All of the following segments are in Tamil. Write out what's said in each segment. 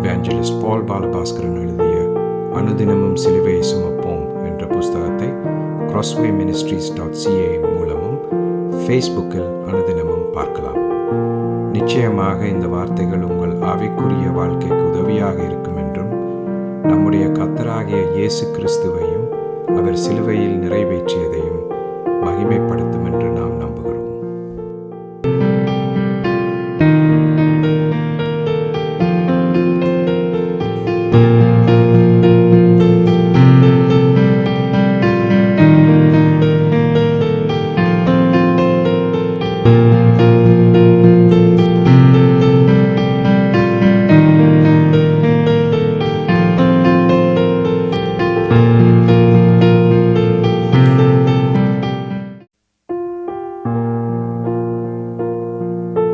இவாஞ்சலிஸ்ட் பால் பாலபாஸ்கரன் எழுதிய அனுதினமும் சிலுவையை சுமப்போம் என்ற புஸ்தகத்தை crosswayministries.ca மூலமும் ஃபேஸ்புக்கில் அனுதினமும் பார்க்கலாம். நிச்சயமாக இந்த வார்த்தைகள் உங்கள் ஆவிக்குரிய வாழ்க்கைக்கு உதவியாக இருக்கும் என்றும் நம்முடைய கர்த்தராகிய இயேசு கிறிஸ்துவையும் அவர் சிலுவையில் நிறைவேற்றியதையும் மகிமைப்படுத்தும் என்று நாம் நம்புகிறோம்.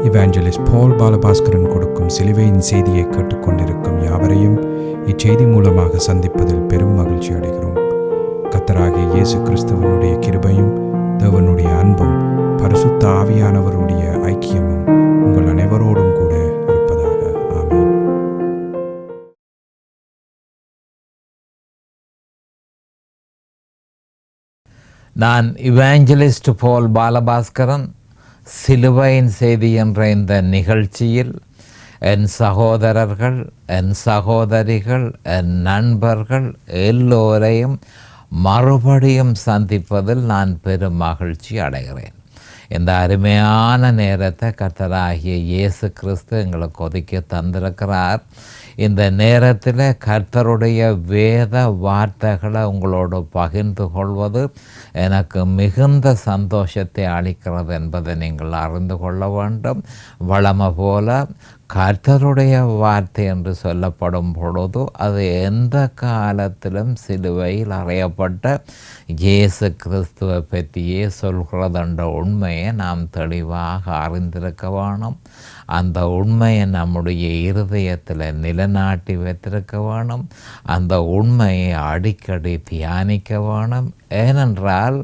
இவாஞ்சலிஸ்ட் பால் பாலபாஸ்கரன் கொடுக்கும் சிலுவையின் செய்தியை கேட்டுக்கொண்டிருக்கும் யாவரையும் இச்செய்தி மூலமாக சந்திப்பதில் பெரும் மகிழ்ச்சி அடைகிறோம். கர்த்தராகிய இயேசு கிறிஸ்துவனுடைய கிருபையும் தேவனுடைய அன்பும் பரிசுத்த ஆவியானவருடைய ஐக்கியமும் உங்கள் அனைவரோடும் கூட இருப்பதாக. ஆமென். நான் இவாஞ்சலிஸ்ட் பால் பாலபாஸ்கரன். சிலுவையின் செய்தி என்ற இந்த நிகழ்ச்சியில் என் சகோதரர்கள், என் சகோதரிகள், என் நண்பர்கள் எல்லோரையும் மறுபடியும் சந்திப்பதில் நான் பெரும் மகிழ்ச்சி அடைகிறேன். இந்த அருமையான நேரத்தை கர்த்தராகிய இயேசு கிறிஸ்து எங்களுக்கு ஒதுக்கி தந்திருக்கிறார். இந்த நேரத்தில் கர்த்தருடைய வேத வார்த்தைகளை உங்களோடு பகிர்ந்து கொள்வது எனக்கு மிகுந்த சந்தோஷத்தை அளிக்கிறது என்பதை நீங்கள் அறிந்து கொள்ள வேண்டும். வழமை போல கர்த்தருடைய வார்த்தை என்று சொல்லப்படும் பொழுது அது எந்த காலத்திலும் சிலுவையில் அறையப்பட்ட இயேசு கிறிஸ்துவை பற்றியே சொல்கிறது என்ற உண்மையை நாம் தெளிவாக அறிந்திருக்க வேணும். அந்த உண்மையை நம்முடைய இருதயத்தில் நிலைநாட்டி வைத்திருக்க வேணும். அந்த உண்மையை அடிக்கடி தியானிக்க வேணும். ஏனென்றால்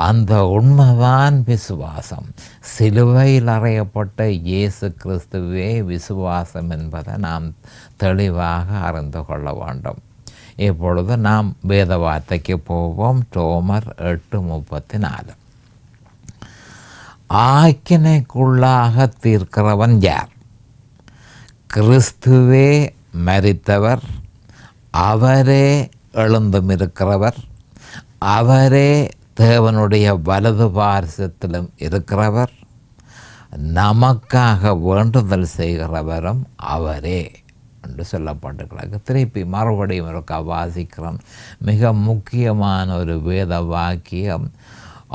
அந்த உண்மைதான் விசுவாசம். சிலுவையில் அறையப்பட்ட இயேசு கிறிஸ்துவே விசுவாசம் என்பதை நாம் தெளிவாக அறிந்து கொள்ள வேண்டும். இப்பொழுது நாம் வேத வார்த்தைக்கு போவோம். ரோமர் 8:34. ஆக்கினைக்குள்ளாக தீர்க்கிறவன் யார்? கிறிஸ்துவே மரித்தவர், அவரே எழுந்தும் இருக்கிறவர், அவரே தேவனுடைய வலது பார்சத்திலும் இருக்கிறவர், நமக்காக வேண்டுதல் செய்கிறவரும் அவரே என்று சொல்லப்பட்டிருக்கிறாங்க. திருப்பி மறுபடியும் இருக்க வாசிக்கிறோம். மிக முக்கியமான ஒரு வேத வாக்கியம்,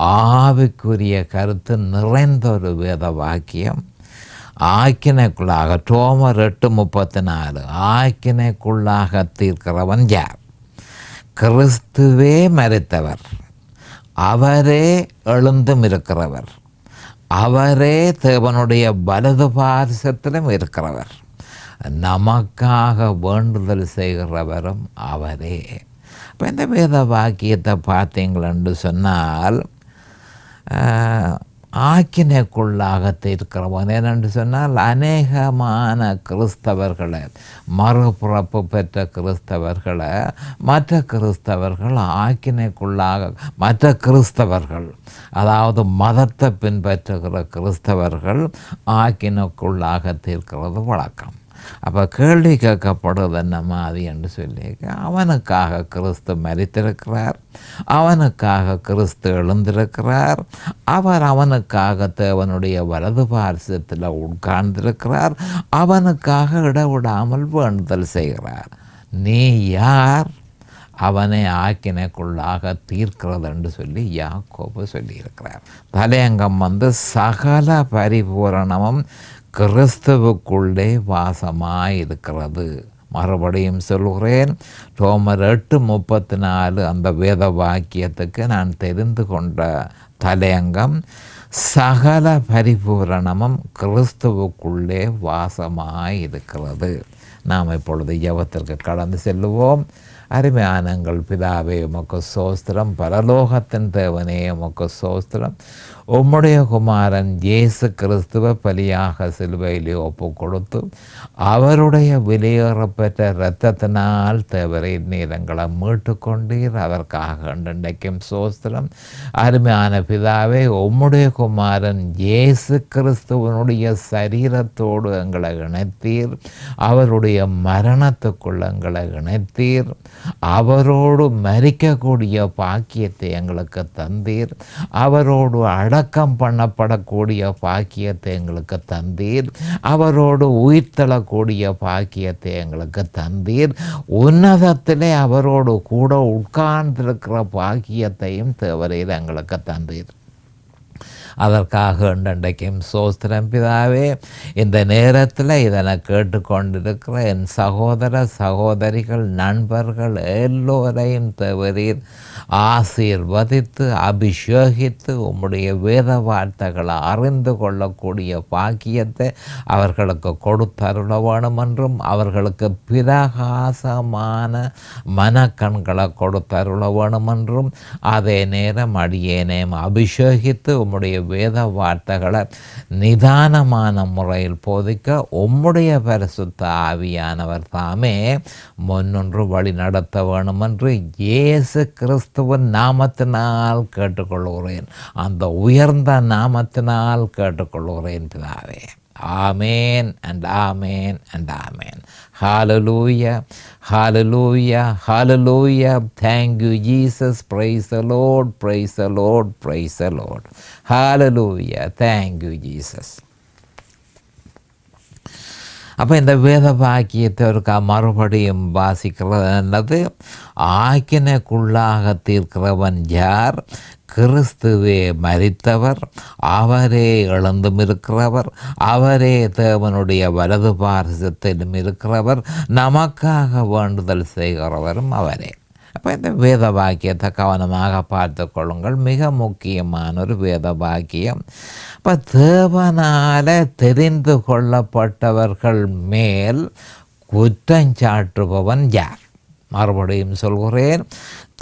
ஆவிக்குரிய கருத்து நிறைந்த ஒரு வேத வாக்கியம். ஆக்கினைக்குள்ளாக ரோமர் 8:34 ஆக்கினைக்குள்ளாக தீர்க்கிறவன் யார்? கிறிஸ்துவே மரித்தவர், அவரே எழுந்தும் இருக்கிறவர், அவரே தேவனுடைய வலது பார்சத்திலும் இருக்கிறவர், நமக்காக வேண்டுதல் செய்கிறவரும் அவரே. இப்போ இந்த வேத வாக்கியத்தை பார்த்தீங்களென்று சொன்னால் ஆக்கினைக்குள்ளாக தீர்க்கிறவன் ஏனென்று சொன்னால் அநேகமான கிறிஸ்தவர்களை, மறுபிறப்பு பெற்ற கிறிஸ்தவர்களை மற்ற கிறிஸ்தவர்கள் ஆக்கினைக்குள்ளாக, மற்ற கிறிஸ்தவர்கள் அதாவது மதத்தை பின்பற்றுகிற கிறிஸ்தவர்கள் ஆக்கினைக்குள்ளாக தீர்க்கிறது வழக்கம். அப்போ கேள்வி கேட்கப்படுவது என்ன மாதிரி என்று சொல்லி, அவனுக்காக கிறிஸ்து மரித்திருக்கிறார், அவனுக்காக கிறிஸ்து எழுந்திருக்கிறார், அவர் அவனுக்காக தேவனுடைய வலது பார்சத்தில் உட்கார்ந்திருக்கிறார், அவனுக்காக இடவிடாமல் வேண்டுதல் செய்கிறார். நீ யார் அவனை ஆக்கினைக்குள்ளாக தீர்க்கிறது என்று சொல்லி யாக்கோபு சொல்லியிருக்கிறார். தலையங்கம் சகல பரிபூரணமும் கிறிஸ்துவுக்குள்ளே வாசமாய் இருக்கிறது. மறுபடியும் சொல்கிறேன், ரோமர் 8:34 அந்த வேத வாக்கியத்துக்கு நான் தெரிந்து கொண்ட தலையங்கம், சகல பரிபூரணமும் கிறிஸ்துவுக்குள்ளே வாசமாய் இருக்கிறது. நாம் இப்பொழுது ஜெபத்திற்கு கடந்து செல்லுவோம். அருமையானங்கள் பிதாவே, உமக்கு சோஸ்திரம். பரலோகத்தின் தேவனே, உமக்கு சோஸ்திரம். உம்முடைய குமாரன் இயேசு கிறிஸ்துவ பலியாக சிலுவையிலே ஒப்பு கொடுத்து அவருடைய வெளியேறப்பெற்ற இரத்தத்தினால் தேவரை நீரங்களை மீட்டு கொண்டீர். அதற்காக இன்றைக்கும் சோஸ்திரம். அருமையான பிதாவே, உம்முடைய குமாரன் இயேசு கிறிஸ்துவனுடைய சரீரத்தோடு எங்களை இணைத்தீர். அவருடைய மரணத்துக்குள் எங்களை இணைத்தீர். அவரோடு மரிக்கக்கூடிய பாக்கியத்தை எங்களுக்கு தந்தீர். அவரோடு அடக்கம் பண்ணப்படக்கூடிய பாக்கியத்தை எங்களுக்கு தந்தீர். அவரோடு உயிர்த்தெழக்கூடிய பாக்கியத்தை எங்களுக்கு தந்தீர். உன்னதத்திலே அவரோடு கூட உட்கார்ந்திருக்கிற பாக்கியத்தையும் தேவரையில் எங்களுக்கு தந்தீர். அதற்காக இன்றைக்கும் சோஸ்திரம் பிதாவே. இந்த நேரத்தில் இதனை கேட்டுக்கொண்டிருக்கிற என் சகோதர சகோதரிகள் நண்பர்கள் எல்லோரையும் தேவரீர் ஆசீர்வதித்து அபிஷேகித்து உம்முடைய வேத வார்த்தைகளை அறிந்து கொள்ளக்கூடிய பாக்கியத்தை அவர்களுக்கு கொடுத்தருள வேணும் என்றும் அவர்களுக்கு பிரகாசமான மனக்கண்களை கொடுத்தருள வேணும் என்றும் அதே நேரம் அடியேனையும் அபிஷேகித்து உம்முடைய வேத வார்த்தைகளை நிதானமான முறையில் போதிக்க உம்முடைய பரிசுத்த ஆவியானவர் தாமே முன்னொன்று வழி நடத்த வேணும் என்று இயேசு கிறிஸ்துவின் நாமத்தினால் கேட்டுக்கொள்கிறேன். அந்த உயர்ந்த நாமத்தினால் கேட்டுக்கொள்கிறேன் பிதாவே. Amen and amen and amen. Hallelujah, hallelujah, hallelujah. Thank you, Jesus. Praise the Lord, praise the Lord, praise the Lord. Hallelujah. Thank you, Jesus. அப்போ இந்த வேத வாக்கியத்திற்கு மறுபடியும் வாசிக்கிறது. ஆக்கினைக்குள்ளாக தீர்க்கிறவன் யார்? கிறிஸ்துவே மரித்தவர், அவரே எழுந்தும் இருக்கிறவர், அவரே தேவனுடைய வலது பாரசத்திலும் இருக்கிறவர், நமக்காக வேண்டுதல் செய்கிறவரும் அவரே. அப்போ இந்த வேத வாக்கியத்தை கவனமாக பார்த்து கொள்ளுங்கள். மிக முக்கியமான ஒரு வேத வாக்கியம். இப்போ தேவனால் தெரிந்து கொள்ளப்பட்டவர்கள் மேல் குற்றஞ்சாட்டுபவன் யார்? மறுபடியும் சொல்கிறேன்,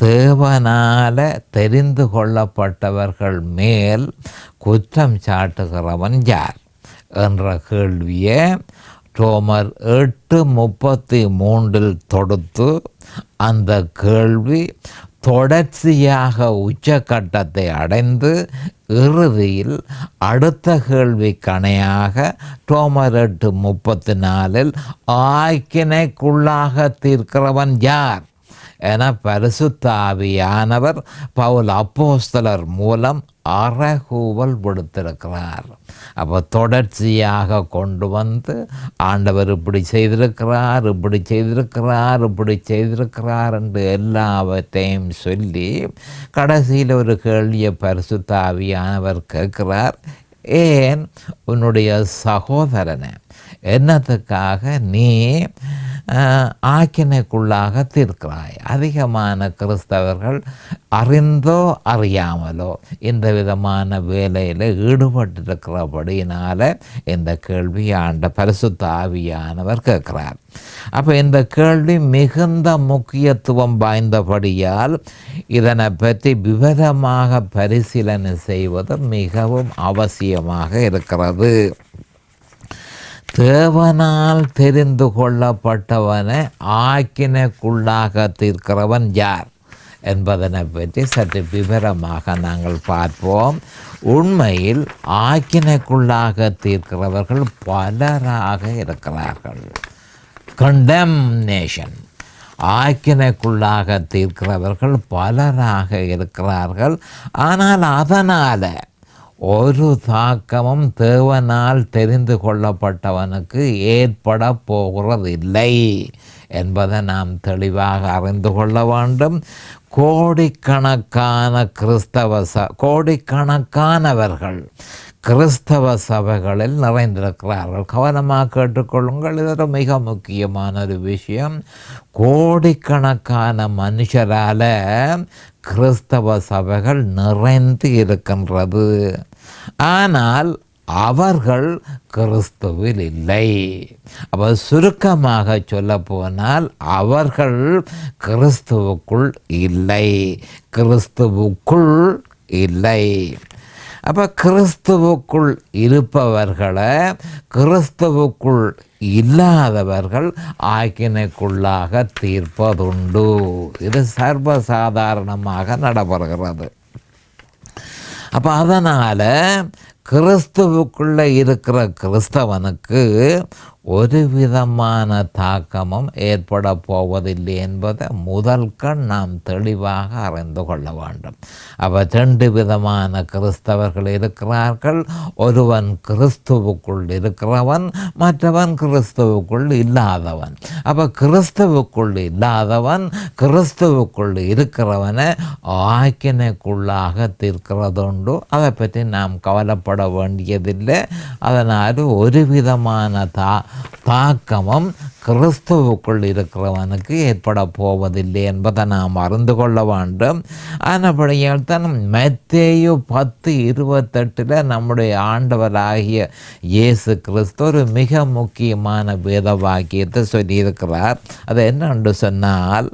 தேவனால் தெரிந்து கொள்ளப்பட்டவர்கள் மேல் குற்றம் சாட்டுகிறவன் யார் என்ற கேள்வியை ரோமர் 8:33 தொடுத்து அந்த கேள்வி தொடர்ச்சியாக உச்சக்கட்டத்தை அடைந்து இறுதியில் அடுத்த கேள்வி கணையாக ரோமர் 8:34 ஆக்கினைக்குள்ளாக தீர்க்கிறவன் யார் என பரிசுத்த ஆவியானவர் பவுல் அப்போஸ்தலர் மூலம் அறைகூவல் விடுத்திருக்கிறார். அப்போ தொடர்ச்சியாக கொண்டு வந்து ஆண்டவர் இப்படி செய்திருக்கிறார், இப்படி செய்திருக்கிறார், இப்படி செய்திருக்கிறார் என்று எல்லாவற்றையும் சொல்லி கடைசியில் ஒரு கேள்வியை பரிசுத்த ஆவியானவர் கேட்கிறார். ஏன் உன்னுடைய சகோதரனை என்னத்துக்காக நீ ஆக்கினைக்குள்ளாக தீர்க்கிறாய்? அதிகமான கிறிஸ்தவர்கள் அறிந்தோ அறியாமலோ இந்த விதமான வேலையில் ஈடுபட்டிருக்கிறபடியினால இந்த கேள்வி ஆண்ட பரிசுத்த ஆவியானவர் கேட்கிறார். அப்போ இந்த கேள்வி மிகுந்த முக்கியத்துவம் வாய்ந்தபடியால் இதனை பற்றி விவரமாக பரிசீலனை செய்வது மிகவும் அவசியமாக இருக்கிறது. தேவனால் தெரிந்து கொள்ளப்பட்டவனை ஆக்கினைக்குள்ளாக தீர்க்கிறவன் யார் என்பதனை பற்றி சற்று விவரமாக நாங்கள் பார்ப்போம். உண்மையில் ஆக்கினைக்குள்ளாக தீர்க்கிறவர்கள் பலராக இருக்கிறார்கள். கண்டெம்னேஷன், ஆக்கினைக்குள்ளாக தீர்க்கிறவர்கள் பலராக இருக்கிறார்கள். ஆனால் அதனால் ஒரு தாக்கமும் தேவனால் தெரிந்து கொள்ளப்பட்டவனுக்கு ஏற்பட போகிறதில்லை என்பதை நாம் தெளிவாக அறிந்து கொள்ள வேண்டும். கோடிக்கணக்கானவர்கள் கிறிஸ்தவ சபைகளில் நிறைந்திருக்கிறார்கள். கவனமாக கேட்டுக்கொள்ளுங்கள், இது ஒரு மிக முக்கியமான ஒரு விஷயம். கோடிக்கணக்கான மனுஷரால் கிறிஸ்தவ சபைகள் நிறைந்து இருக்கின்றது. ஆனால் அவர்கள் கிறிஸ்துவில் இல்லை. அப்போ சுருக்கமாக சொல்ல போனால் அவர்கள் கிறிஸ்துவுக்குள் இல்லை, கிறிஸ்துவுக்குள் இல்லை. அப்போ கிறிஸ்துவுக்குள் இருப்பவர்களை கிறிஸ்துவுக்குள் இல்லாதவர்கள் ஆக்கினைக்குள்ளாக தீர்ப்பதுண்டு. இது சர்வசாதாரணமாக நடைபெறுகிறது. அப்போ அதனால் கிறிஸ்துவுக்குள்ளே இருக்கிற கிறிஸ்தவனுக்கு ஒரு விதமான தாக்கமும் ஏற்பட போவதில்லை என்பதை முதல்கண் நாம் தெளிவாக அறிந்து கொள்ள வேண்டும். அப்போ 2 விதமான கிறிஸ்தவர்கள் இருக்கிறார்கள். ஒருவன் கிறிஸ்துவுக்குள் இருக்கிறவன், மற்றவன் கிறிஸ்துவுக்குள் இல்லாதவன். அப்போ கிறிஸ்துவுக்குள் இல்லாதவன் கிறிஸ்துவுக்குள் இருக்கிறவனை ஆக்கினைக்குள்ளாக தீர்க்கிறதுண்டு. அதை பற்றி நாம் கவலைப்பட வேண்டியதில்லை. அதனால் ஒரு விதமான தாக்கமும் கிறிஸ்துவுக்குள் இருக்கிறவனுக்கு ஏற்பட போவதில்லை என்பதை நாம் அறிந்து கொள்ள வேண்டும். ஆனபடியால் தான் மத்தேயு 10:28 நம்முடைய ஆண்டவராகிய இயேசு கிறிஸ்து ஒரு மிக முக்கியமான வேத வாக்கியத்தை சொல்லியிருக்கிறார். அது என்னென்று சொன்னால்,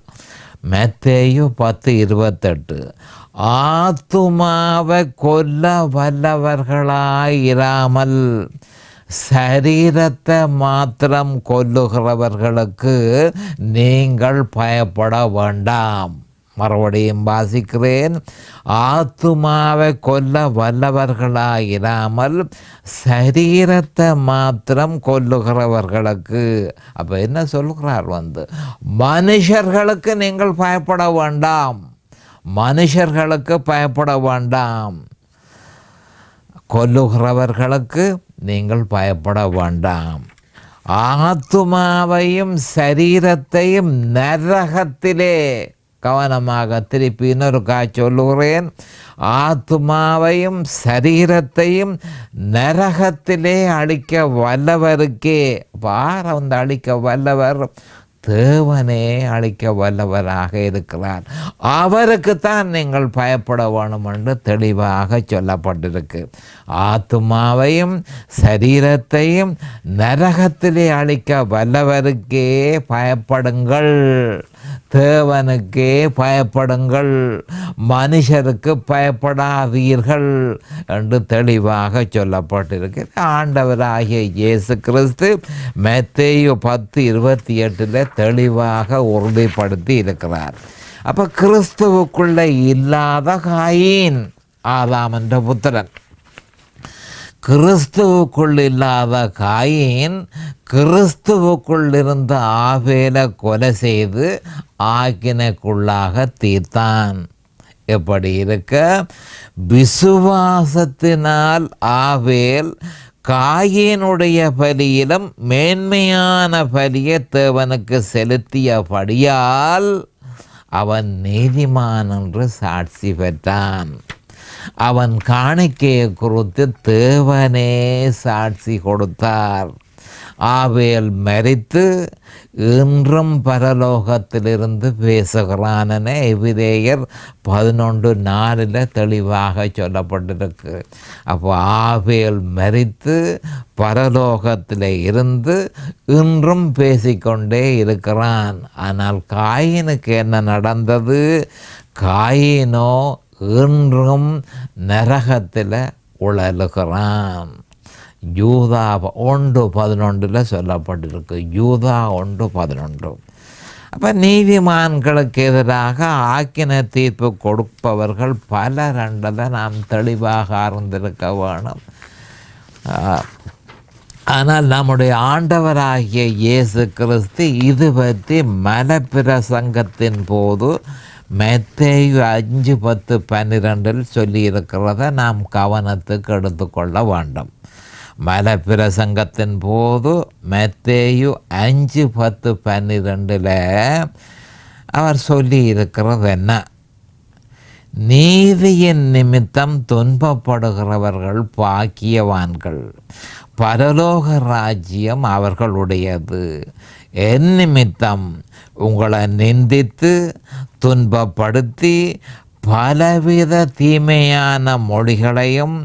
மத்தேயு 10:28 ஆத்துமாவை கொல்ல வல்லவர்களாயிராமல் சரீரத்தை மாத்திரம் கொல்லுகிறவர்களுக்கு நீங்கள் பயப்பட வேண்டாம். மறுபடியும் வாசிக்கிறேன். ஆத்துமாவை கொல்ல வல்லவர்களாயிராமல் சரீரத்தை மாத்திரம் கொல்லுகிறவர்களுக்கு. அப்போ என்ன சொல்கிறார்? மனுஷர்களுக்கு நீங்கள் பயப்பட வேண்டாம், மனுஷர்களுக்கு பயப்பட வேண்டாம், கொல்லுகிறவர்களுக்கு நீங்கள் பயப்பட வேண்டாம். ஆத்துமாவையும் சரீரத்தையும் நரகத்திலே, கவனமாக திருப்பி இன்னொரு சொல்லுகிறேன், ஆத்துமாவையும் சரீரத்தையும் நரகத்திலே அழிக்க வல்லவருக்கே. பார், அழிக்க வல்லவர் தேவனே அழிக்க வல்லவராக இருக்கிறார். அவருக்குத்தான் நீங்கள் பயப்பட வேணும் என்று தெளிவாக சொல்லப்பட்டிருக்கு. ஆத்துமாவையும் சரீரத்தையும் நரகத்திலே அழிக்க வல்லவருக்கே பயப்படுங்கள், தேவனுக்கே பயப்படுங்கள், மனுஷருக்கு பயப்படாதீர்கள் என்று தெளிவாக சொல்லப்பட்டிருக்கு. ஆண்டவராகிய இயேசு கிறிஸ்து மத்தேயு 10:28 தெளிவாக உறுதிப்படுத்தி இருக்கிறார். அப்போ கிறிஸ்துவுக்குள்ளே இல்லாத காயின், ஆதாம் என்ற புத்திரன், கிறிஸ்துவுக்குள் இல்லாத காயின் கிறிஸ்துவுக்குள் இருந்த ஆபேலை கொலை செய்து ஆக்கினைக்குள்ளாக தீர்த்தான். எப்படி இருக்க, விசுவாசத்தினால் ஆபேல் காயினுடைய பலியிலும் மேன்மையான பலியை தேவனுக்கு செலுத்தியபடியால் அவன் நீதிமான் என்று சாட்சி பெற்றான். அவன் காணிக்கையை குறித்து தேவனே சாட்சி கொடுத்தார். ஆபேல் மரித்து இன்றும் பரலோகத்திலிருந்து பேசுகிறான். எபிரேயர் 11:4 தெளிவாக சொல்லப்பட்டிருக்கு. அப்போ ஆபேல் மரித்து பரலோகத்தில் இருந்து இன்றும் பேசிக்கொண்டே இருக்கிறான். ஆனால் காயினுக்கு என்ன நடந்தது? காயினோ இன்றும் நரகத்தில் உழலுகிறான். யூதா 1:11 சொல்லப்பட்டிருக்கு. யூதா 1:11. அப்போ நீதிமான்களுக்கு எதிராக ஆக்கின தீர்ப்பு கொடுப்பவர்கள் பலர் என்றதை நாம் தெளிவாக அறிந்திருக்க வேணும். ஆனால் நம்முடைய ஆண்டவராகிய இயேசு கிறிஸ்து இது பற்றி மலைப்பிரசங்கத்தின் போது மத்தேயு 5:10-12 சொல்லியிருக்கிறத நாம் கவனத்துக்கு எடுத்துக்கொள்ள வேண்டும். மலைப்பிரசங்கத்தின் போது மத்தேயு 5:10-12 அவர் சொல்லி இருக்கிறது என்ன? நீதியின் நிமித்தம் துன்பப்படுகிறவர்கள் பாக்கியவான்கள், பரலோக ராஜ்யம் அவர்களுடையது. என் நிமித்தம் உங்களை நிந்தித்து துன்பப்படுத்தி பலவித தீமையான மொழிகளையும்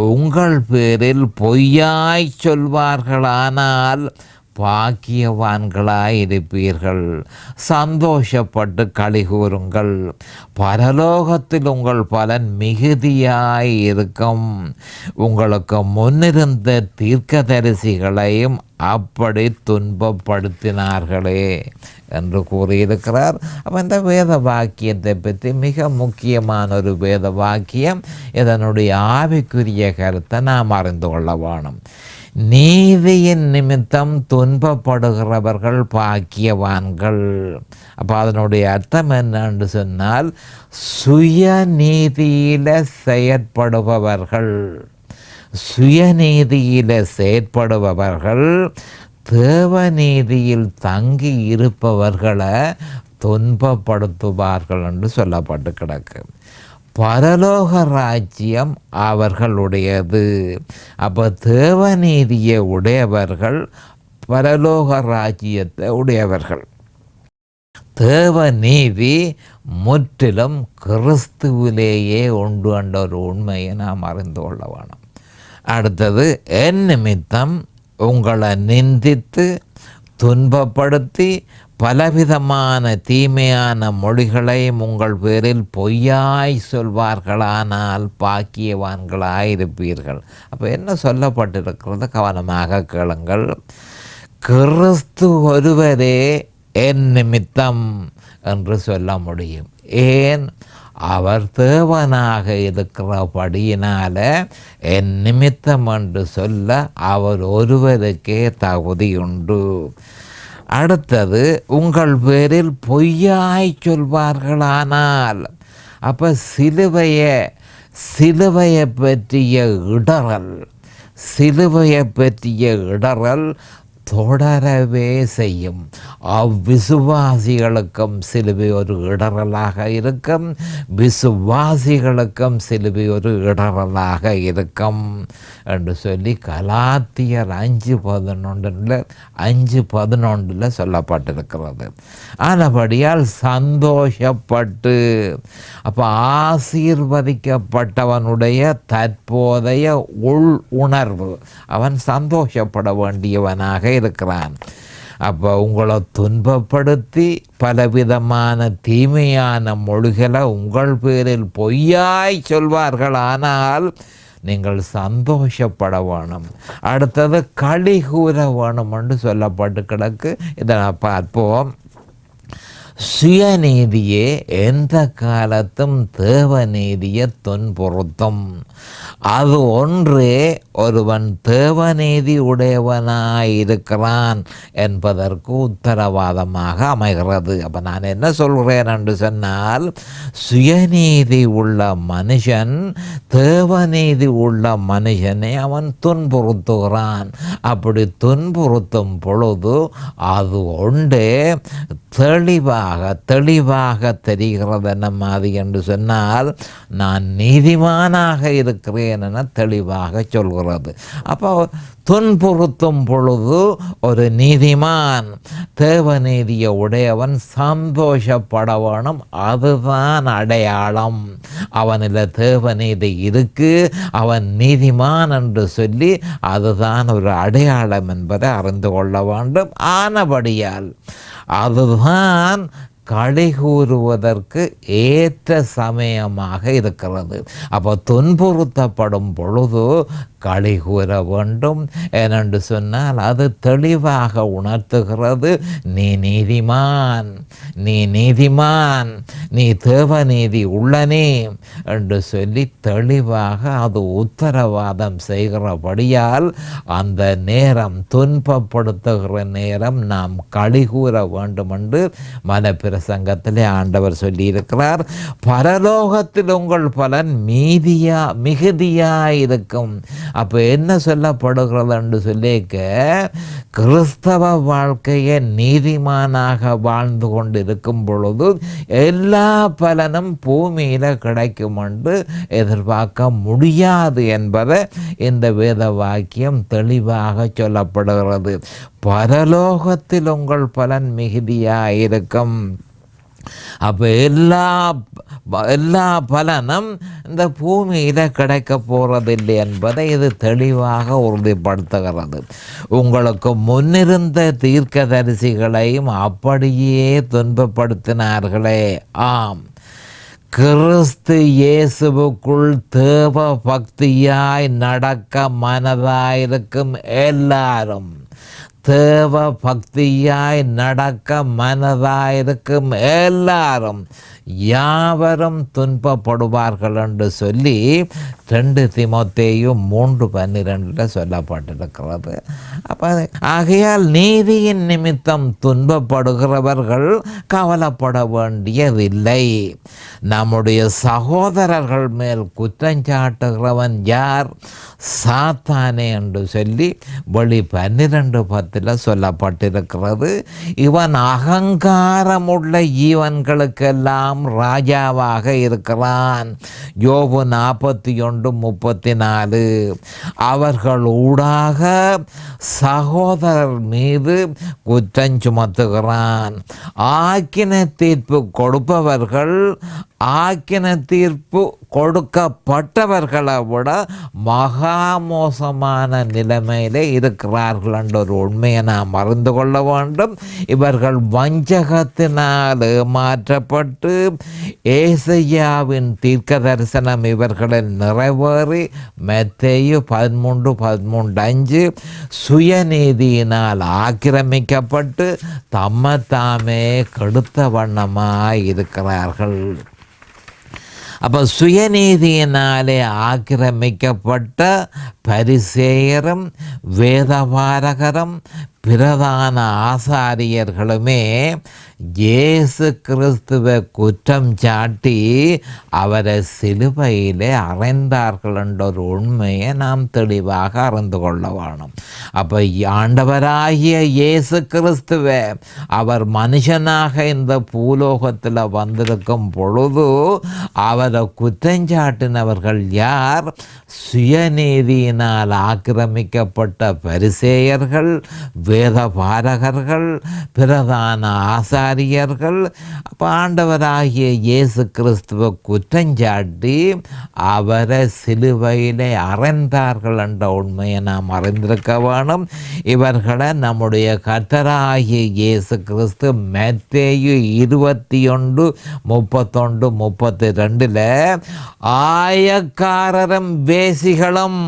உங்கள் பேரில் பொய்யாய் சொல்வார்களானால் பாக்கியவான்களாயிருப்பீர்கள். சந்தோஷப்பட்டு களி கூறுங்கள், பரலோகத்தில் உங்கள் பலன் மிகுதியாயிருக்கும். உங்களுக்கு முன்னிருந்த தீர்க்கதரிசிகளையும் அப்படி துன்பப்படுத்தினார்களே என்று கூறியிருக்கிறார். அப்போ இந்த வேத வாக்கியத்தை பற்றி மிக முக்கியமான ஒரு வேத வாக்கியம், இதனுடைய ஆவிக்குரிய கருத்தை நாம் அறிந்து கொள்ள வேணும். நீதியின் நிமித்தம் துன்பப்படுகிறவர்கள் பாக்கியவான்கள். அப்போ அதனுடைய அர்த்தம் என்னன்னு சொன்னால், சுயநீதியில் செயற்படுபவர்கள், சுயநீதியில் செயற்படுபவர்கள் தேவநீதியில் தங்கி இருப்பவர்களை துன்பப்படுத்துவார்கள் என்று சொல்லப்பட்டு கிடக்கு. பரலோக ராஜ்யம் அவர்களுடையது. அப்போ தேவநீதியை உடையவர்கள் பரலோக ராஜ்யத்தை உடையவர்கள். தேவநீதி முற்றிலும் கிறிஸ்துவிலேயே உண்டு என்ற ஒரு உண்மையை நாம் அறிந்து கொள்ள வேணும். அடுத்தது, என் நிமித்தம் உங்களை நிந்தித்து துன்பப்படுத்தி பலவிதமான தீமையான மொழிகளையும் உங்கள் பேரில் பொய்யாய் சொல்வார்களானால் பாக்கியவான்களாயிருப்பீர்கள். அப்போ என்ன சொல்லப்பட்டிருக்கிறது கவனமாக கேளுங்கள். கிறிஸ்து ஒருவரே என் நிமித்தம் என்று சொல்ல முடியும். ஏன்? அவர் தேவனாக இருக்கிறபடியினால என் நிமித்தம் என்று சொல்ல அவர் ஒருவருக்கே தகுதியுண்டு. அடுத்தது, உங்கள் பேரில் பொய்யாய் சொல்வார்களானால், அப்போ சிலுவையை பற்றிய இடறல் தொடரவே செய்யும். அவ்விசுவாசிகளுக்கும் சிலுவை ஒரு இடறலாக இருக்கும், விசுவாசிகளுக்கும் சிலுவை ஒரு இடறலாக இருக்கும் என்று சொல்லி கலாத்தியர் 5:11 சொல்லப்பட்டிருக்கிறது. ஆனபடியால் சந்தோஷப்பட்டு, அப்போ ஆசீர்வதிக்கப்பட்டவனுடைய தற்போதைய உள் உணர்வு, அவன் சந்தோஷப்பட வேண்டியவனாக இருக்கிறான். அப்போ உங்களை துன்பப்படுத்தி பலவிதமான தீமையான மொழிகளை உங்கள் பேரில் பொய்யாய் சொல்வார்களானால் நீங்கள் சந்தோஷப்பட வேணும். அடுத்தது, களி கூற வேணும் என்று சொல்லப்பட்டு கிடக்கு. இதை பார்ப்போம். சுயநீதியே எந்த காலத்தும் தேவநீதியை துன்புறுத்தும். அது ஒன்றே ஒருவன் தேவநீதி உடையவனாயிருக்கிறான் என்பதற்கு உத்தரவாதமாக அமைகிறது. அப்போ நான் என்ன சொல்கிறேன் என்று சொன்னால், சுயநீதி உள்ள மனுஷன் தேவநீதி உள்ள மனுஷனை அவன் துன்புறுத்துகிறான். அப்படி துன்புறுத்தும் பொழுது அது ஒன்றே தெளிவாக தெரிகிறது. என்ன மாதிரி என்று சொன்னால், நான் நீதிமானாக இருக்கிறேன் என தெளிவாக சொல்கிறது. அப்போ துன்புறுத்தும் பொழுது ஒரு நீதிமான், தேவநீதியை உடையவன் சந்தோஷப்பட வேணும். அதுதான் அடையாளம். அவனில் தேவநீதி இருக்கு, அவன் நீதிமான் என்று சொல்லி அதுதான் ஒரு அடையாளம் என்பதை அறிந்து கொள்ள வேண்டும். ஆனபடியால் அதுதான் களி கூறுவதற்கு ஏற்ற சமயமாக இருக்கிறது. அப்போ துன்புறுத்தப்படும் பொழுது களி கூற வேண்டும். ஏனென்று சொன்னால் அது தெளிவாக உணர்த்துகிறது, நீ நீதிமான், நீ தேவநீதி உள்ளனே என்று சொல்லி தெளிவாக அது உத்தரவாதம் செய்கிறபடியால் அந்த நேரம், துன்பப்படுத்துகிற நேரம் நாம் களி கூற வேண்டும் என்று மனப்பிரசங்கத்திலே ஆண்டவர் சொல்லியிருக்கிறார். பரலோகத்தில் உங்கள் பலன் மிகுதியாயிருக்கும். அப்போ என்ன சொல்லப்படுகிறது என்று சொல்லிக்க, கிறிஸ்தவ வாழ்க்கையை நீதிமானாக வாழ்ந்து கொண்டு இருக்கும் பொழுது எல்லா பலனும் பூமியில் கிடைக்கும் என்று எதிர்பார்க்க முடியாது என்பதை இந்த வேத வாக்கியம் தெளிவாக சொல்லப்படுகிறது. பரலோகத்தில் உங்கள் பலன் மிகுதியாயிருக்கும். அப்போ எல்லா பலனும் இந்த பூமியில் கிடைக்க போகிறதில்லை என்பதை இது தெளிவாக உறுதிப்படுத்துகிறது. உங்களுக்கு முன்னிருந்த தீர்க்கதரிசிகளையும் அப்படியே துன்பப்படுத்தினார்களே. ஆம், கிறிஸ்து இயேசுவுக்குள் தேவ பக்தியாய் நடக்க மனதாயிருக்கும் எல்லாரும், தேவ பக்தியாய் நடக்க மனதாயிருக்கும் எல்லாரும் யாவரும் துன்பப்படுவார்கள் என்று சொல்லி 2 தீமோத்தேயு 3:12 சொல்லப்பட்டிருக்கிறது. அப்போ ஆகையால் நீதியின் நிமித்தம் துன்பப்படுகிறவர்கள் கவலைப்பட வேண்டியதில்லை. நம்முடைய சகோதரர்கள் மேல் குற்றஞ்சாட்டுகிறவன் யார்? சாத்தானே என்று சொல்லி வெளி 12:10 சொல்லப்பட்டிருக்கிறது. இவன் அகங்காரமுள்ள ஈவன்களுக்கெல்லாம் ராஜாவாக இருக்கிறான். யோபு 41:34. அவர்கள் ஊடாக சகோதரர் மீது குற்றம் சுமத்துகிறான். ஆக்கின தீர்ப்பு கொடுப்பவர்கள் ஆக்கின தீர்ப்பு கொடுக்கப்பட்டவர்களை விட மகா மோசமான நிலைமையிலே இருக்கிறார்கள் என்ற ஒரு உண்மையை நாம் அறிந்து கொள்ள வேண்டும். இவர்கள் வஞ்சகத்தினால் ஏமாற்றப்பட்டு ஏசாயாவின் தீர்க்க தரிசனம் இவர்களில் நிறைவேறி மத்தேயு 13:5 சுயநீதியினால் ஆக்கிரமிக்கப்பட்டு தம்மைத்தாமே கெடுத்த வண்ணமாய் இருக்கிறார்கள். அப்போ சுயநீதியினாலே ஆக்கிரமிக்கப்பட்ட பரிசேயரும் வேதபாரகரும் பிரதான ஆசாரியர்களுமே இயேசு கிறிஸ்துவை குற்றம் சாட்டி அவரை சிலுவையிலே அறைந்தார்கள் என்ற ஒரு உண்மையை நாம் தெளிவாக அறிந்து கொள்ள வேணும். அப்போ ஆண்டவராகிய இயேசு கிறிஸ்துவை அவர் மனுஷனாக இந்த பூலோகத்தில் வந்திருக்கும் பொழுது அவரை குற்றஞ்சாட்டினவர்கள் யார்? சுயநீதியினால் ஆக்கிரமிக்கப்பட்ட பரிசேயர்கள், வேதபாரகர்கள், பிரதான ஆசாரியர்கள். அப்போ ஆண்டவராகிய இயேசு கிறிஸ்துவை குற்றஞ்சாட்டி அவரை சிலுவையிலே அறைந்தார்கள் என்ற உண்மையை நாம் அறிந்திருக்க வேணும். இவர்களை நம்முடைய கர்த்தராகிய இயேசு கிறிஸ்து மத்தேயு 21:31-32 ஆயக்காரரும் வேசிகளும்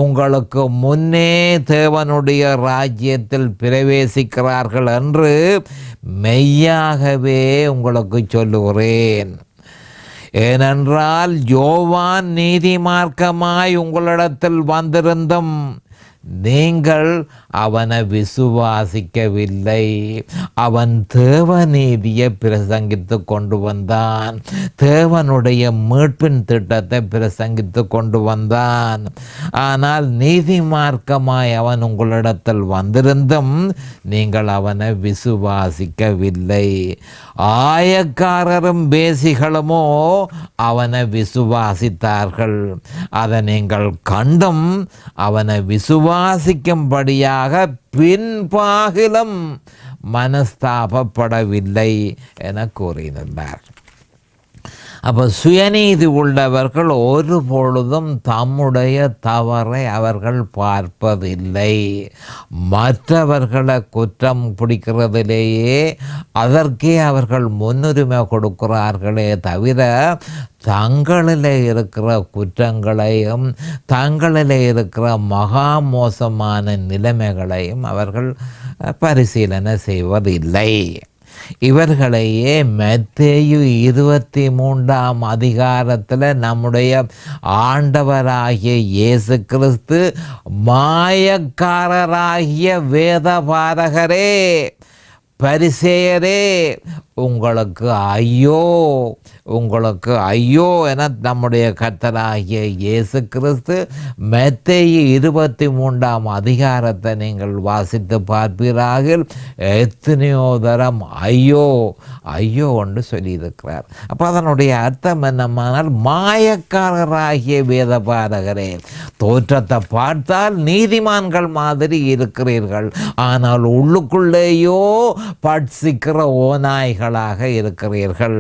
உங்களுக்கு முன்னே தேவனுடைய ராஜ்யத்தில் பிரவேசிக்கிறார்கள் என்று மெய்யாகவே உங்களுக்கு சொல்லுகிறேன். ஏனென்றால் யோவான் நீதிமார்க்கமாய் உங்களிடத்தில் வந்திருந்தும் நீங்கள் அவனை விசுவாசிக்கவில்லை. அவன் தேவநீதியை பிரசங்கித்து கொண்டு வந்தான், தேவனுடைய மீட்பின் திட்டத்தை பிரசங்கித்து கொண்டு வந்தான். ஆனால் நீதிமார்க்கமாய் அவன் உங்களிடத்தில் வந்திருந்தும் நீங்கள் அவனை விசுவாசிக்கவில்லை. ஆயக்காரரும் பேசிகளுமோ அவனை விசுவாசித்தார்கள். அதை நீங்கள் கண்டும் அவனை விசுவாசிக்கும்படியாக பின்பாகிலும் மனஸ்தாபப்படவில்லை என கூறியிருந்தார். அப்போ சுயநீதி உள்ளவர்கள் ஒரு பொழுதும் தம்முடைய தவறை அவர்கள் பார்ப்பதில்லை. மற்றவர்களை குற்றம் பிடிக்கிறதிலேயே அதற்கே அவர்கள் முன்னுரிமை கொடுக்கிறார்களே தவிர தங்களில் இருக்கிற குற்றங்களையும் தங்களில் இருக்கிற மகா மோசமான நிலைமைகளையும் அவர்கள் பரிசீலனை செய்வதில்லை. இவர்களையே மத்தேயு 23 நம்முடைய ஆண்டவராகிய இயேசு கிறிஸ்து மாயக்காரராகிய வேதபாரகரே, பரிசேயரே, உங்களுக்கு ஐயோ, உங்களுக்கு ஐயோ என நம்முடைய கர்த்தராகிய இயேசு கிறிஸ்து மத்தேயு 23 நீங்கள் வாசித்து பார்ப்பீர்கள். எத்தனையோ தரம் ஐயோ ஐயோ என்று சொல்லியிருக்கிறார். அப்போ அதனுடைய அர்த்தம் என்னமானால் மாயக்காரராகிய வேதபாரகரே, தோற்றத்தை பார்த்தால் நீதிமான்கள் மாதிரி இருக்கிறீர்கள், ஆனால் உள்ளுக்குள்ளேயோ பட்சிக்கிற ஓநாய்கள் பரிசேயர்களாக இருக்கிறீர்கள்.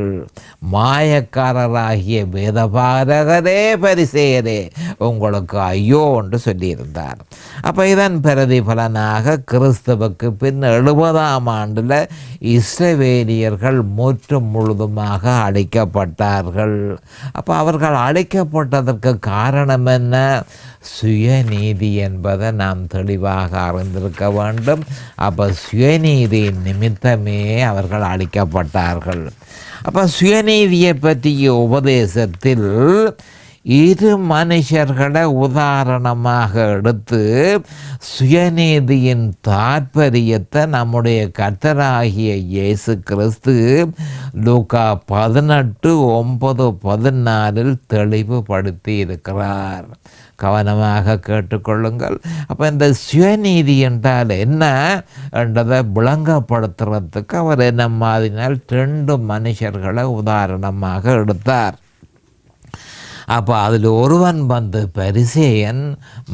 மாயக்காரராகிய வேதபாரகரே பரிசேயரே உங்களுக்கு ஐயோ என்று சொல்லியிருந்தார். அப்போ இதன் பிரதிபலனாக கிறிஸ்துவுக்கு பின் 70ஆம் ஆண்டில் இஸ்ரவேலியர்கள் முழுதுமாக அழிக்கப்பட்டார்கள். அப்போ அவர்கள் அழிக்கப்பட்டதற்கு காரணம் என்ன? சுயநீதி என்பதை நாம் தெளிவாக அறிந்திருக்க வேண்டும். அப்போ சுயநீதி நிமித்தமே அவர்கள் அழிக்கப்பட்டார்கள். அப்போ சுயநீதியை பற்றிய உபதேசத்தில் இரு மனுஷர்களை உதாரணமாக எடுத்து சுயநீதியின் தாற்பயத்தை நம்முடைய கர்த்தராகிய இயேசு கிறிஸ்து லூக்கா 18:9-14 தெளிவுபடுத்தி இருக்கிறார். கவனமாக கேட்டுக்கொள்ளுங்கள். அப்போ இந்த சுயநீதி என்றால் என்ன என்றதை விளங்கப்படுத்துறதுக்கு அவர் என்ன மாதிரினால் 2 மனுஷர்களை உதாரணமாக எடுத்தார். அப்போ அதில் ஒருவன் பரிசேயன்,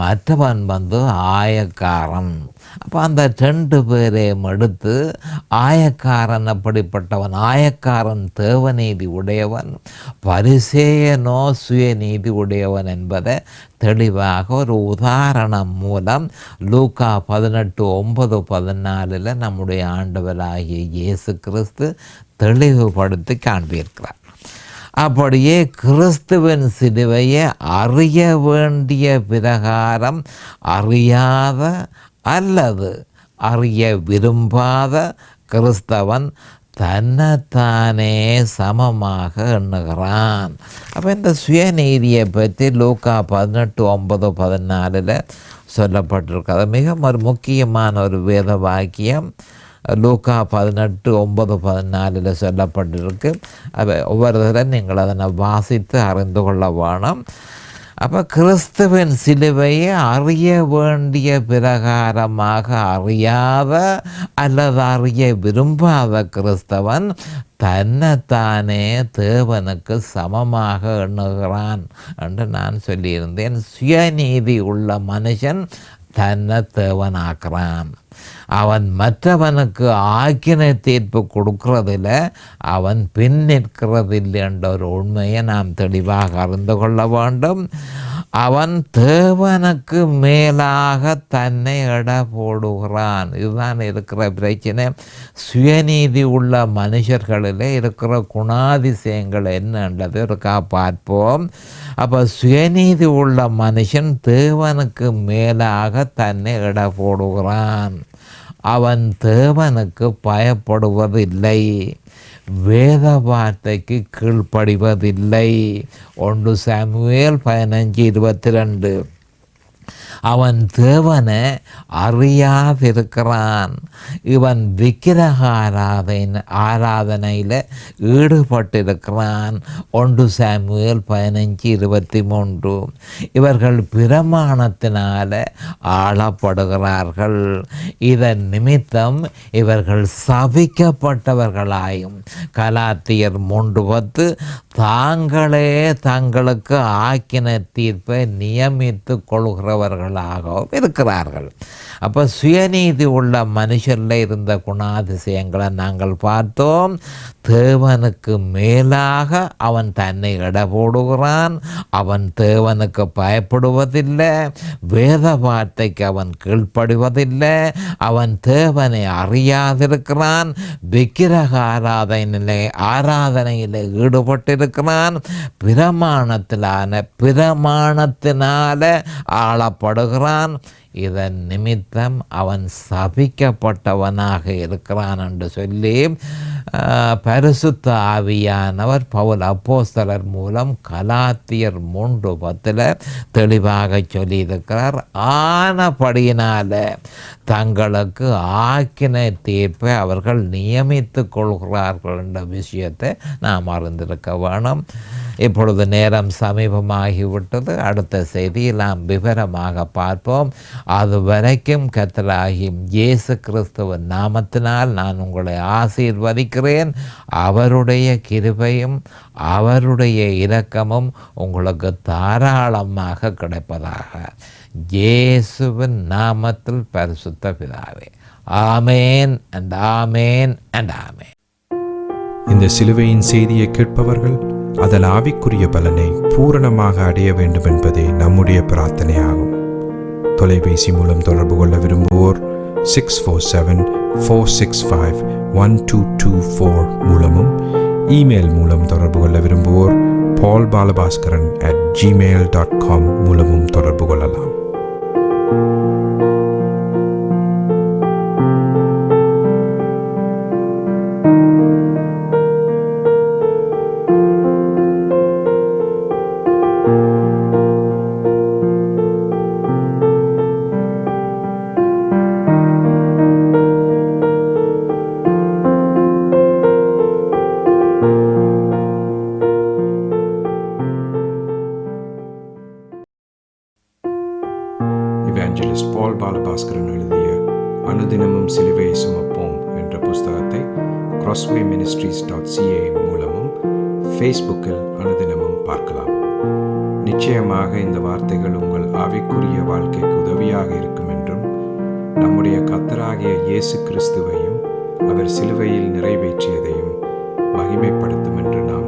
மற்றவன் ஆயக்காரன். அப்போ அந்த 2 பேரையும் எடுத்து ஆயக்காரன் அப்படிப்பட்டவன், ஆயக்காரன் தேவநீதி உடையவன், பரிசேயனோ சுயநீதி உடையவன் என்பதை தெளிவாக ஒரு உதாரணம் மூலம் லூக்கா 18:9-14 நம்முடைய ஆண்டவராகிய இயேசு கிறிஸ்து தெளிவுபடுத்தி காண்பியிருக்கிறார். அப்படியே கிறிஸ்துவின் சிலுவையை அறிய வேண்டிய பிரகாரம் அறியாத அல்லது அறிய விரும்பாத கிறிஸ்தவன் தன்னைத்தானே சமமாக எண்ணுகிறான். அப்போ இந்த சுயநீதியை பற்றி லூக்கா 18:9-14 சொல்லப்பட்டிருக்கிறது. மிக ஒரு முக்கியமான ஒரு வேத வாக்கியம் லூக்கா 18:9-14 சொல்லப்பட்டிருக்கு. ஒவ்வொரு தடவை நீங்கள் அதனை வாசித்து அறிந்து கொள்ள வேணும். அப்போ கிறிஸ்துவின் சிலுவையை அறிய வேண்டிய பிரகாரமாக அறியாத அல்லது அறிய விரும்பாத கிறிஸ்தவன் தன்னைத்தானே தேவனுக்கு சமமாக எண்ணுகிறான் என்று நான் சொல்லியிருந்தேன். சுயநீதி உள்ள மனுஷன் தன்னை தேவனாக்குறான். அவன் மற்றவனுக்கு ஆக்கினை தீர்ப்பு கொடுக்கறதில்ல, அவன் பின் நிற்கிறதில்லை என்ற ஒரு உண்மையை நாம் தெளிவாக அறிந்து கொள்ள வேண்டும். அவன் தேவனுக்கு மேலாக தன்னை எடை போடுகிறான். இதுதான் இருக்கிற பிரச்சனை. சுயநீதி உள்ள மனுஷர்களில் இருக்கிற குணாதிசயங்கள் என்னன்றது இருக்கா பார்ப்போம். அப்போ சுயநீதி உள்ள மனுஷன் தேவனுக்கு மேலாக தன்னை எடை போடுகிறான். அவன் தேவனுக்கு பயப்படுவதில்லை, வேத வார்த்தைக்கு கீழ்ப்படிவதில்லை. 1 சாமுவேல் 15:22. அவன் தேவனை அறியாதிருக்கிறான். இவன் விக்கிரக ஆராதனையில் ஈடுபட்டிருக்கிறான். 1 சாமுவேல் 15:23. இவர்கள் பிரமாணத்தினால ஆளப்படுகிறார்கள். இதன் நிமித்தம் இவர்கள் சபிக்கப்பட்டவர்களாயும் கலாத்தியர் 3:10 தாங்களே தங்களுக்கு ஆக்கின தீர்ப்பை நியமித்து கொள்கிறவர்களாகவும் இருக்கிறார்கள். அப்போ சுயநீதி உள்ள மனுஷரில் இருந்த குணாதிசயங்களை நாங்கள் பார்த்தோம். தேவனுக்கு மேலாக அவன் தன்னை எடை போடுகிறான். அவன் தேவனுக்கு பயப்படுவதில்லை, வேத வார்த்தைக்கு அவன் கீழ்ப்படுவதில்லை, அவன் தேவனை அறியாதிருக்கிறான், விக்கிரக ஆராதனையில் ஈடுபட்டிருக்கிறான், பிரமாணத்தினால ஆளப்படுகிறான். இதன் நிமித்தம் அவன் சபிக்கப்பட்டவனாக இருக்கிறான் என்று சொல்லி பரிசுத்த ஆவியானவர் பவுல் அப்போஸ்தலர் மூலம் கலாத்தியர் 3:10 தெளிவாக சொல்லியிருக்கிறார். ஆனபடியினால தங்களுக்கு ஆக்கினை தீர்ப்பை அவர்கள் நியமித்து கொள்கிறார்கள் என்ற விஷயத்தை நாம் அறிந்திருக்க வேணும். இப்பொழுது நேரம் சமீபமாகிவிட்டது. அடுத்த செய்தியில் நாம் விவரமாக பார்ப்போம். அது வரைக்கும் கர்த்தராகிய இயேசு கிறிஸ்துவின் நாமத்தினால் நான் உங்களை ஆசீர்வதிக்கிறேன். அவருடைய கிருபையும் அவருடைய இரக்கமும் உங்களுக்கு தாராளமாக கிடைப்பதாக. இயேசுவின் நாமத்தில் பரிசுத்த பிதாவே, ஆமேன் அண்ட் ஆமேன் அண்ட் ஆமேன். இந்த சிலுவையின் செய்தியை கேட்பவர்கள் அதன் ஆவிக்குரிய பலனை பூரணமாக அடைய வேண்டும் என்பதே நம்முடைய பிரார்த்தனையாகும். தொலைபேசி மூலம் தொடர்பு கொள்ள விரும்புவோர் 647-465-1224 மூலமும், இமெயில் மூலம் தொடர்பு கொள்ள விரும்புவோர் paulbalabhaskaran@gmail.com மூலமும் தொடர்பு கொள்ளலாம். இவாஞ்சலிஸ்ட் பால் பாலபாஸ்கரன் எழுதிய அனுதினமும் சிலுவையை சுமப்போம் என்ற புஸ்தகத்தை crosswayministries.ca மூலமும் ஃபேஸ்புக்கில் அனுதினமும் பார்க்கலாம். நிச்சயமாக இந்த வார்த்தைகள் உங்கள் ஆவிக்குரிய வாழ்க்கைக்கு உதவியாக இருக்கும் என்றும், நம்முடைய கர்த்தராகிய இயேசு கிறிஸ்துவையும் அவர் சிலுவையில் நிறைவேற்றியதையும் மகிமைப்படுத்தும் என்று நாம்